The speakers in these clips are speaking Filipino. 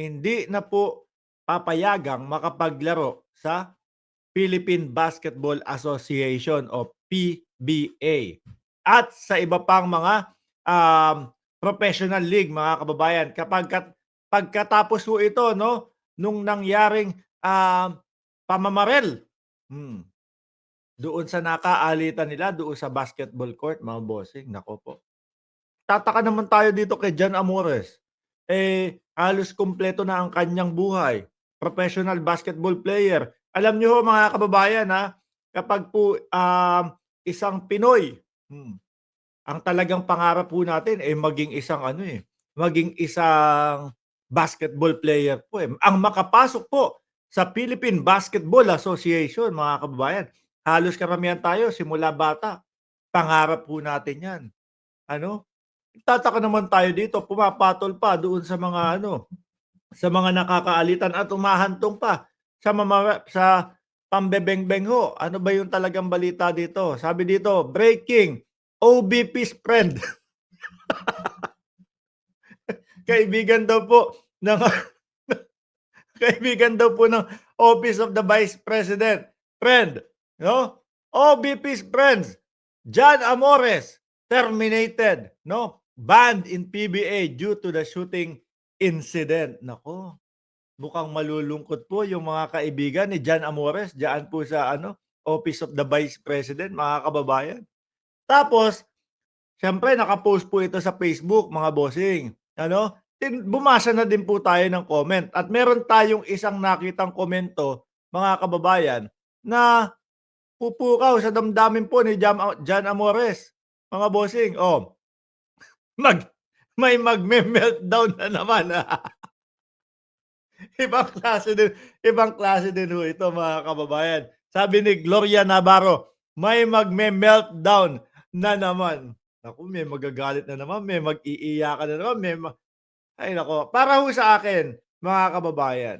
hindi na po papayagang makapaglaro sa Philippine Basketball Association o PBA at sa iba pang mga professional league, mga kababayan. Pagkatapos po ito, no, nung nangyaring pamamaril doon sa nakaalitan nila doon sa basketball court, mga bossing, nako po. Tataka naman tayo dito kay Jan Amores. Halos kumpleto na ang kanyang buhay. Professional basketball player. Alam niyo ho, mga kababayan, kapag po isang Pinoy, ang talagang pangarap po natin maging isang maging isang basketball player po Ang makapasok po sa Philippine Basketball Association, mga kababayan. Halos karamihan tayo simula bata. Pangarap po natin 'yan. Ano? Tataka naman tayo dito, pumapatol pa doon sa mga nakakaalitan at humahantong pa sa pambebengbeng ho. Ano ba yung talagang balita dito? Sabi dito, breaking, OBP's friend. Kaibigan daw po ng kaibigan daw po ng Office of the Vice President. Friend, no? OBP's friends, John Amores, terminated, no? Banned in PBA due to the shooting incident. Nako, mukhang malulungkot po yung mga kaibigan ni John Amores diyan po sa Office of the Vice President, mga kababayan. Tapos, siyempre naka-post po ito sa Facebook, mga bossing. Bumasa na din po tayo ng comment at meron tayong isang nakitang komento, mga kababayan, na pupukaw sa damdamin po ni John Amores, mga bossing. Mag may magme-meltdown na naman. Ibang klase din ho ito, mga kababayan. Sabi ni Gloria Navarro, may magme-meltdown na naman. Naku, may magagalit na naman, may mag-iiyakan na naman, ay nako. Para ho sa akin, mga kababayan,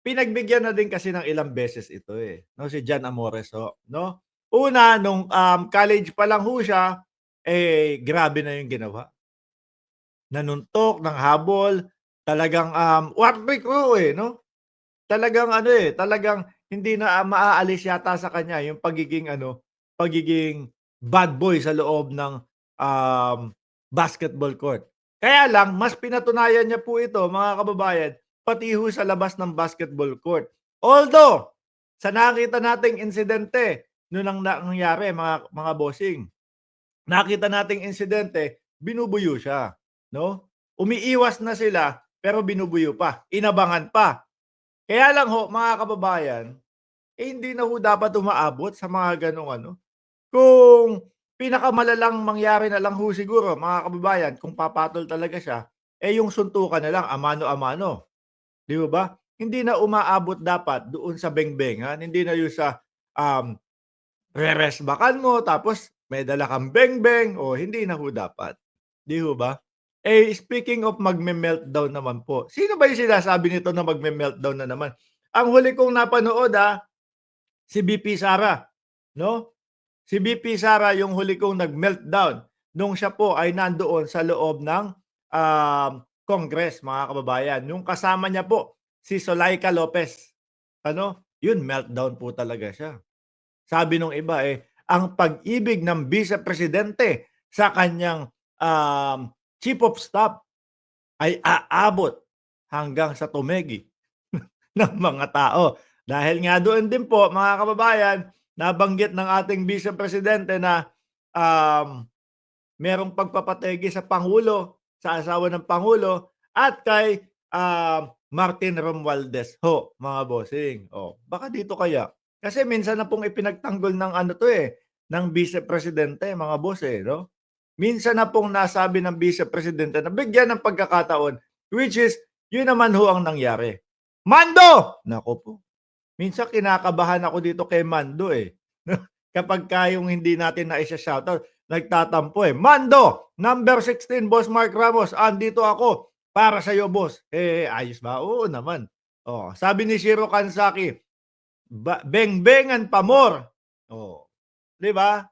pinagbigyan na din kasi ng ilang beses ito no, si John Amores ho, no? Una, nung college pa lang ho siya, grabe na yung ginawa. Nanuntok ng habol, talagang what week ho no? Talagang talagang hindi na maaalis yata sa kanya yung pagiging bad boy sa loob ng basketball court. Kaya lang mas pinatunayan niya po ito, mga kababayan, pati ho sa labas ng basketball court. Although, sa nakita nating insidente noon ang nangyari, mga bossing, nakita nating insidente, binubuyo siya, no? Umiiwas na sila pero binubuyo pa, inabangan pa. Kaya lang ho, mga kababayan, hindi na ho dapat umaabot sa mga gano'ng kung pinakamalalang mangyari na lang ho siguro, mga kababayan, kung papatol talaga siya, yung suntukan na lang, a mano-a-mano, 'di ba? Hindi na umaabot dapat doon sa bengbengan, hindi na yung sa, reresbakan mo tapos may dala kang bengbeng, hindi na ho dapat, 'di ho ba? Speaking of magme-meltdown naman po, sino ba yung sinasabi nito na magme-meltdown na naman? Ang huli kong napanood, si BP Sara, 'no? Si BP Sara yung huli kong nag-meltdown nung siya po ay nandoon sa loob ng, Congress, mga kababayan. Yung kasama niya po si Zulaika Lopez, yun meltdown po talaga siya. Sabi nung iba, ang pag-ibig ng Vice Presidente sa kanyang, Chief of Staff ay aabot hanggang sa tumegi ng mga tao. Dahil nga doon din po, mga kababayan, nabanggit ng ating Vice Presidente na merong pagpapategi sa Pangulo, sa asawa ng Pangulo at kay Martin Romualdez ho, mga bossing. Baka dito kaya. Kasi minsan na pong ipinagtanggol ng ng Vice Presidente, mga boss, no? Minsan na pong nasabi ng Vice Presidente na bigyan ng pagkakataon, which is, yun naman ho ang nangyari. Mando! Naku po. Minsan kinakabahan ako dito kay Mando Kapagka yung hindi natin naisa-shoutout, nagtatampo Mando, number 16, Boss Mark Ramos, andito ako para sa iyo, boss. Ayos ba? Oo naman. Sabi ni Shiro Kansaki, beng-bengan pa more. 'Di ba?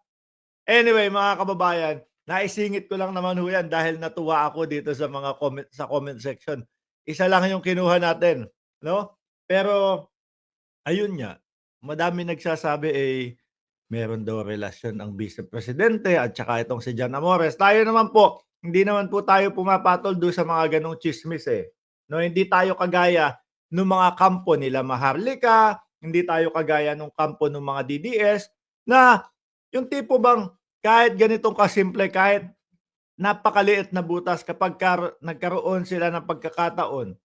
Anyway, mga kababayan, naisingit ko lang naman ho yan dahil natuwa ako dito sa mga comment section isa lang yung kinuha natin, 'no? Pero ayun nga, madaming nagsasabi, meron daw relasyon ang Vice Presidente at saka itong si Jan Amores. Tayo naman po, hindi naman po tayo pumapatol do'n sa mga gano'ng tsismis, 'no? Hindi tayo kagaya nung mga kampo nila Maharlika, hindi tayo kagaya nung kampo nung mga DDS na yung tipo bang kahit ganitong kasimple, kahit napakaliit na butas kapagka nagkaroon sila ng pagkakataon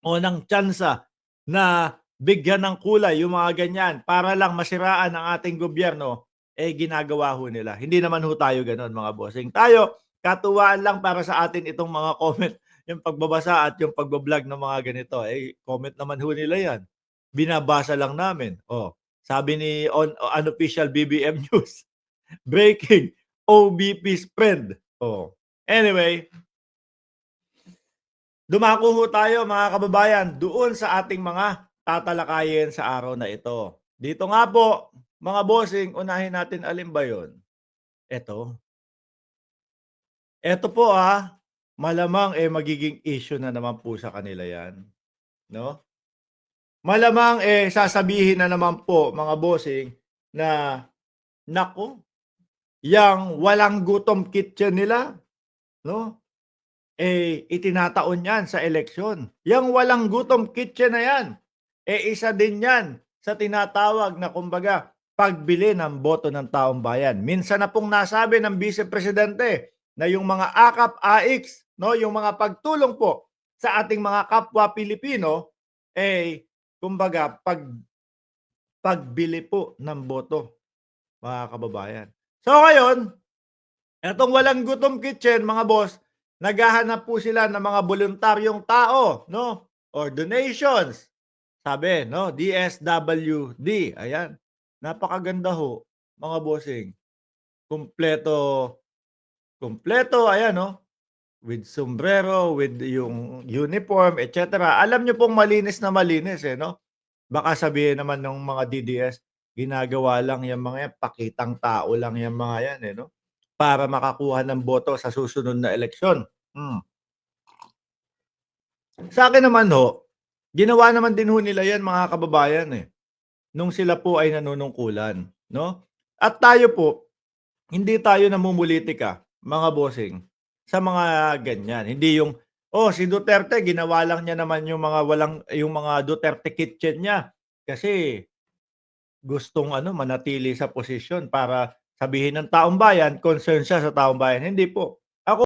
o ng tsansa na bigyan ng kulay yung mga ganyan para lang masiraan ang ating gobyerno, ginagawa ho nila. Hindi naman ho tayo gano'n mga bossing. Tayo, katuwaan lang para sa atin itong mga comment, yung pagbabasa at yung pagba-vlog ng mga ganito. Comment naman ho nila yan. Binabasa lang namin. Oh, sabi ni unofficial BBM News, breaking, OBP's friend. Oh. Anyway, dumako ho tayo mga kababayan doon sa ating mga tatalakayin sa araw na ito. Dito nga po, mga bossing, unahin natin alin ba yun? Eto. Eto po malamang magiging issue na naman po sa kanila yan, 'no? Malamang sasabihin na naman po mga bossing na, naku, yang walang gutom kitchen nila, 'no? Itinataon 'yan sa eleksyon. Yang walang gutom kitchen na 'yan, isa din 'yan sa tinatawag na kumbaga pagbili ng boto ng taong bayan. Minsan na pong nasabi ng Vice Presidente na yung mga AKAP-AIKS, 'no, yung mga pagtulong po sa ating mga kapwa Pilipino, kumbaga pagbili po ng boto, mga kababayan. So ngayon, etong walang gutom kitchen mga boss, naghahanap po sila ng mga voluntaryong tao, 'no, or donations. Sabi 'no, DSWD, ayan. Napakaganda ho, mga bossing. Kumpleto, kumpleto, ayan 'no, with sombrero, with yung uniform, et cetera. Alam niyo pong malinis na malinis, 'no? Baka sabihin naman ng mga DDS, ginagawa lang yang mga yan, pakitang tao lang yang mga yan, 'no, para makakuha ng boto sa susunod na eleksyon. Sa'kin naman ho, ginawa naman din ho nila yan mga kababayan, nung sila po ay nanunungkulan, 'no? At tayo po, hindi tayo namumulitika, mga bossing, sa mga ganyan. Hindi yung, "Oh, si Duterte ginawa lang niya naman yung mga Duterte kitchen niya kasi gustong manatili sa posisyon para sabihin ng taong bayan concerned siya sa taong bayan." Hindi po.